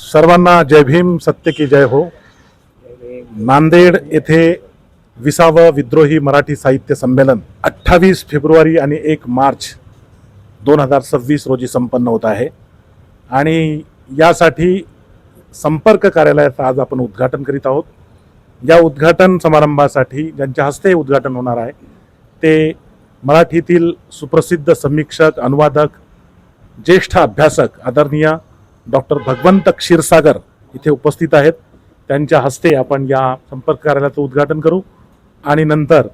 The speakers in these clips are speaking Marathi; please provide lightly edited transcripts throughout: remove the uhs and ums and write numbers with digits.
सर्वांना जय भीम, सत्य की जय हो। नांदेड येथे 20वे विद्रोही मराठी साहित्य संमेलन 28 फेब्रुवारी आणि 1 मार्च 2026 रोजी संपन्न होत आहे आणि यासाठी संपर्क कार्यालयाचं आज आपण उद्घाटन करीत आहोत। या उद्घाटन समारंभासाठी ज्यांच्या हस्ते उद्घाटन होणार आहे ते मराठीतील सुप्रसिद्ध समीक्षक, अनुवादक, ज्येष्ठ अभ्यासक आदरणीय डॉक्टर भगवंत क्षीरसागर इथे उपस्थित आहेत। त्यांच्या हस्ते आपण या संपर्क कार्यालयाचं उद्घाटन करू आणि नंतर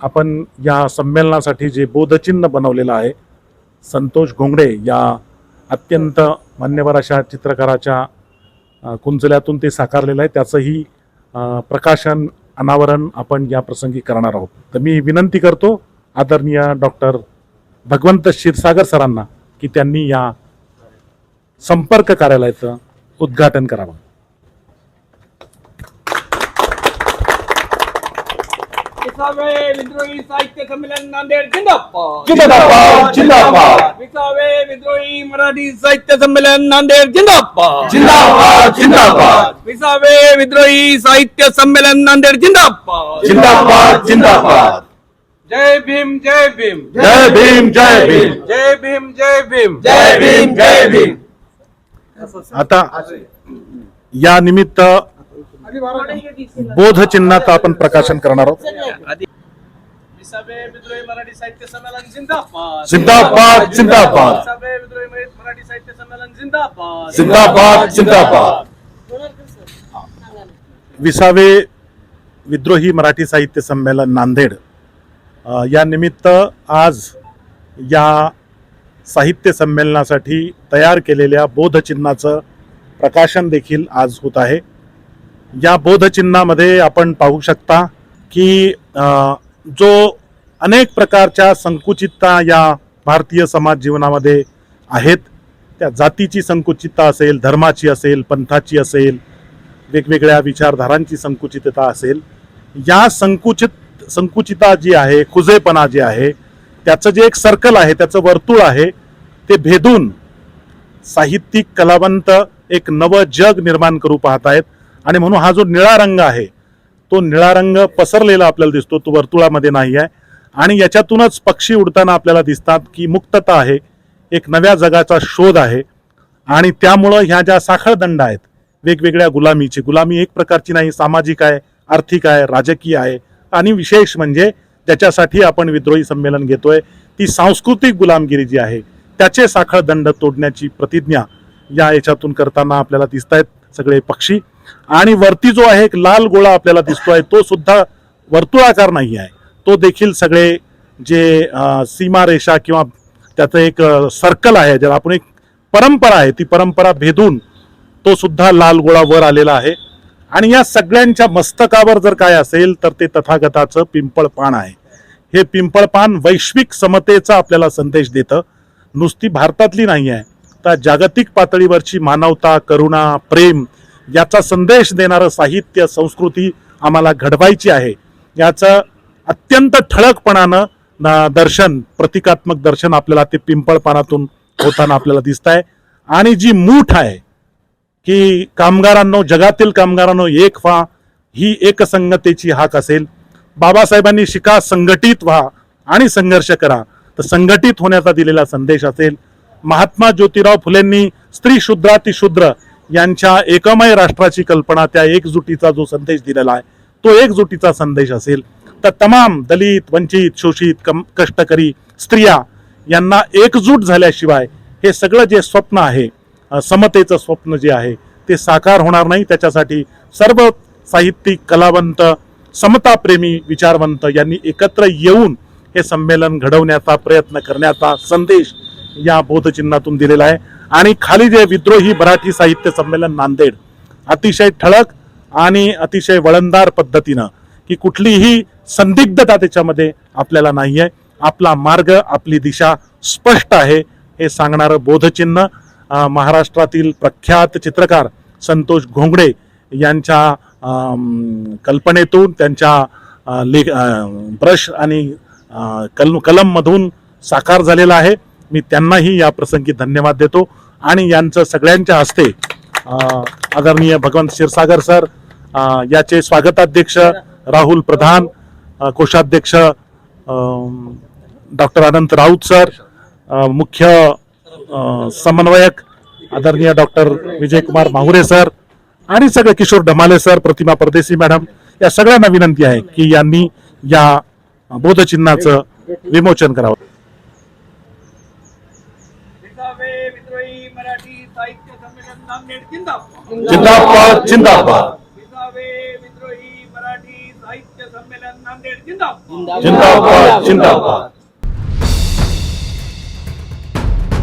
आपण या संमेलनासाठी जे बोधचिन्ह बनवलेलं आहे संतोष घोंगडे या अत्यंत मान्यवर अशा चित्रकाराच्या कुंचल्यातून ते साकारलेलं आहे, त्याचंही प्रकाशन, अनावरण आपण या प्रसंगी करणार आहोत। तर मी विनंती करतो आदरणीय डॉक्टर भगवंत क्षीरसागर सरांना की त्यांनी या संपर्क कार्यालयाचं उद्घाटन करावं। विद्रोही साहित्य संमेलन नांदेड जिंदाबाद जिंदाबाद जिंदाबाद। 20वे विद्रोही मराठी साहित्य संमेलन नांदेड जिंदाबाद जिंदाबाद जिंदाबाद। 20वे विद्रोही साहित्य संमेलन नांदेड जिंदाबाद जिंदाबाद जिंदाबाद। जय भीम जय भीम जय भीम जय भीम जय भीम जय भीम जय भीम जय भीम। आता या निमित्त बोधचिन्हाचं आपण प्रकाशन करणार आहोत। 20वे विद्रोही मराठी साहित्य संमेलन जिंदाबाद जिंदाबाद जिंदाबाद 20वे विद्रोही मराठी साहित्य संमेलन जिंदाबाद जिंदाबाद जिंदाबाद। 20वे विद्रोही मराठी साहित्य संमेलन नांदेड या निमित्त आज या साहित्य संमेलनासाठी तयार केलेल्या बोधचिन्हाचं प्रकाशन देखील आज होत आहे। या बोधचिन्हामध्ये आपण पाहू शकता की जो अनेक प्रकारच्या संकुचितता या भारतीय समाज जीवनामध्ये आहेत, त्या जातीची संकुचितता असेल, धर्माची असेल, पंथाची असेल, वेगवेगळ्या विचारधारांची संकुचितता असेल, या संकुचितता जी आहे, खुजेपणा जे आहे, त्याचं जे एक सर्कल आहे, त्याचं वर्तुळ आहे, ते भेदून साहित्यिक कलावंत एक नवं जग निर्माण करू पाहत आहेत। आणि म्हणून हा जो निळा रंग आहे तो निळा रंग पसरलेला आपल्याला दिसतो, तो वर्तुळामध्ये नाही आहे आणि याच्यातूनच पक्षी उडताना आपल्याला दिसतात की मुक्तता आहे, एक नव्या जगाचा शोध आहे। आणि त्यामुळं ह्या ज्या साखळदंड आहेत वेगवेगळ्या गुलामीची, गुलामी एक प्रकारची नाही, सामाजिक आहे, आर्थिक आहे, राजकीय आहे आणि विशेष म्हणजे त्याच्यासाठी आपण विद्रोही संमेलन घेतोय ती सांस्कृतिक गुलामगिरी जी आहे त्याचे साखळदंड तोडण्याची प्रतिज्ञा या याच्यातून करताना आपल्याला दिसत आहेत सगळे पक्षी। आणि वरती जो आहे एक लाल गोळा आपल्याला दिसतोय तो सुद्धा वर्तुळाकार नाही आहे, तो देखील सगळे जे सीमारेषा किंवा त्याचं एक सर्कल आहे, ज्याला आपण एक परंपरा आहे, ती परंपरा भेदून तो सुद्धा लाल गोळा वर आलेला आहे। आणि या सगळ्यांच्या मस्तकावर जर काय असेल तर ते तथागताचं पिंपळ पान आहे। हे पिंपळ पान वैश्विक समतेचा आपल्याला संदेश देतं, नुसती भारतातली नाही आहे तर जागतिक पातळीवरची मानवता, करुणा, प्रेम याचा संदेश देणारं साहित्य, संस्कृती आम्हाला घडवायची आहे। याचं अत्यंत ठळकपणानं दर्शन, प्रतिकात्मक दर्शन आपल्याला ते पिंपळ पानातून होताना आपल्याला दिसत आहे। आणि जी मूठ आहे की कामगारांनो, जगातील कामगारांनो एक व्हा, ही एकसंगतेची हाक असेल। बाबासाहेबांनी शिका, संघटित व्हा आणि संघर्ष करा, तर संघटित होण्याचा दिलेला संदेश असेल। महात्मा ज्योतिराव फुलेंनी स्त्री शूद्रातिशूद्र यांच्या एकमय राष्ट्राची कल्पना, त्या एकजुटीचा जो संदेश दिलेला आहे तो एकजुटीचा संदेश असेल। तर तमाम दलित, वंचित, शोषित, कष्टकरी स्त्रिया यांना एकजूट झाल्याशिवाय हे सगळं जे स्वप्न आहे, समतेचं स्वप्न जे आहे ते साकार होणार नाही। त्याच्यासाठी सर्व साहित्यिक, कलावंत, समताप्रेमी, विचारवंत यांनी एकत्र येऊन हे संमेलन घडवण्याचा प्रयत्न करण्याचा संदेश या बोधचिन्हातून दिलेला आहे। आणि खाली जे विद्रोही मराठी साहित्य संमेलन नांदेड, अतिशय ठळक आणि अतिशय वळणदार पद्धतीनं की कुठलीही संदिग्धता त्याच्यामध्ये आपल्याला नाही आहे, आपला मार्ग, आपली दिशा स्पष्ट आहे हे सांगणारं बोधचिन्ह महाराष्ट्रातील प्रख्यात चित्रकार संतोष घोंगडे यांच्या कल्पनेतून, त्यांच्या ब्रश आणि कलम मधून साकार झालेला आहे। मी त्यांनाही या प्रसंगी धन्यवाद देतो आणि यांचं सगळ्यांच्या हस्ते आदरणीय भगवंत क्षीरसागर सर, याचे स्वागताध्यक्ष राहुल प्रधान, कोषाध्यक्ष डॉक्टर अनंत राऊत सर, मुख्य समन्वयक आदरणीय डॉक्टर विजयकुमार माहुरे सर आणि सगळे किशोर ढमाले सर, प्रतिमा परदेशी मॅडम, या सगळ्यांना विनंती आहे की यांनी या बोधचिन्हाचं विमोचन करावं. विसावे विद्रोही मराठी साहित्य संमेलन नांदेड जिंदाबाद. जिंदाबाद जिंदाबाद विसावे विद्रोही मराठी साहित्य संमेलन नांदेड जिंदाबाद. जिंदाबाद जिंदाबाद